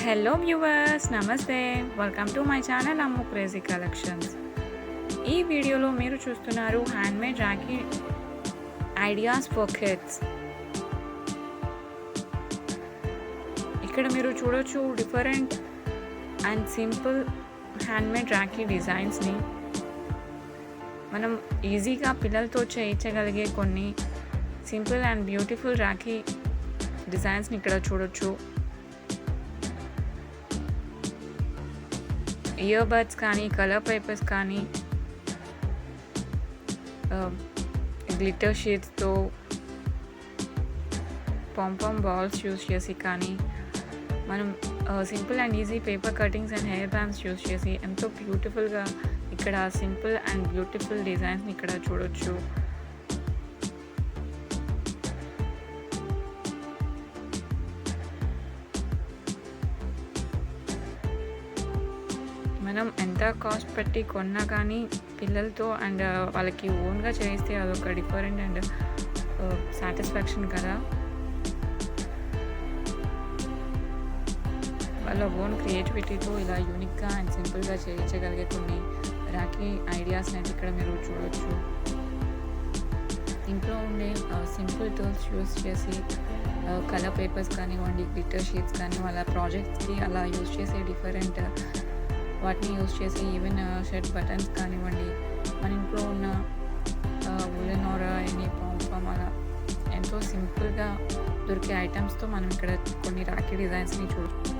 Hello viewers, నమస్తే. Welcome to my channel Ammu crazy collections. ఈ వీడియోలో మీరు చూస్తున్నారు handmade rakhi ideas for kids. ఇక్కడ మీరు చూడొచ్చు different and simple handmade rakhi డిజైన్స్ని. మనం ఈజీగా పిల్లలతో చేయించగలిగే కొన్ని సింపుల్ అండ్ బ్యూటిఫుల్ రాఖీ డిజైన్స్ని ఇక్కడ చూడొచ్చు. ఇయర్ బడ్స్ కానీ, కలర్ పేపర్స్ కానీ, గ్లిటర్ షీట్స్తో పాంపామ్ బాల్స్ యూస్ చేసి కానీ, మనం simple and easy paper cuttings and hair bands use చేసి ఎంతో బ్యూటిఫుల్గా ఇక్కడ సింపుల్ అండ్ బ్యూటిఫుల్ డిజైన్స్ని ఇక్కడ చూడొచ్చు. మనం ఎంత కాస్ట్ పెట్టి కొన్నా కానీ పిల్లలతో అండ్ వాళ్ళకి ఓన్గా చేయిస్తే అదొక డిఫరెంట్ అండ్ సాటిస్ఫాక్షన్ కదా. వాళ్ళ ఓన్ క్రియేటివిటీతో ఇలా యూనిక్గా అండ్ సింపుల్గా చేయించగలిగే కొన్ని రాఖీ ఐడియాస్ని అయితే ఇక్కడ మీరు చూడవచ్చు. ఇంట్లో ఉండే సింపుల్ టూల్స్ యూస్ చేసి కలర్ పేపర్స్ కానివ్వండి, గ్లిటర్ షీట్స్ కానీ, వాళ్ళ ప్రాజెక్ట్స్కి అలా యూస్ చేసే డిఫరెంట్ వాటిని యూస్ చేసి ఈవెన్ షర్ట్ బటన్స్ కానివ్వండి, మన ఇంట్లో ఉన్న ఉలెన్ ఆర్ ఎనీ పాంపామ్ అలా ఎంతో సింపుల్గా దొరికే ఐటమ్స్తో మనం ఇక్కడ కొన్ని రాఖీ డిజైన్స్ని చూడొచ్చు.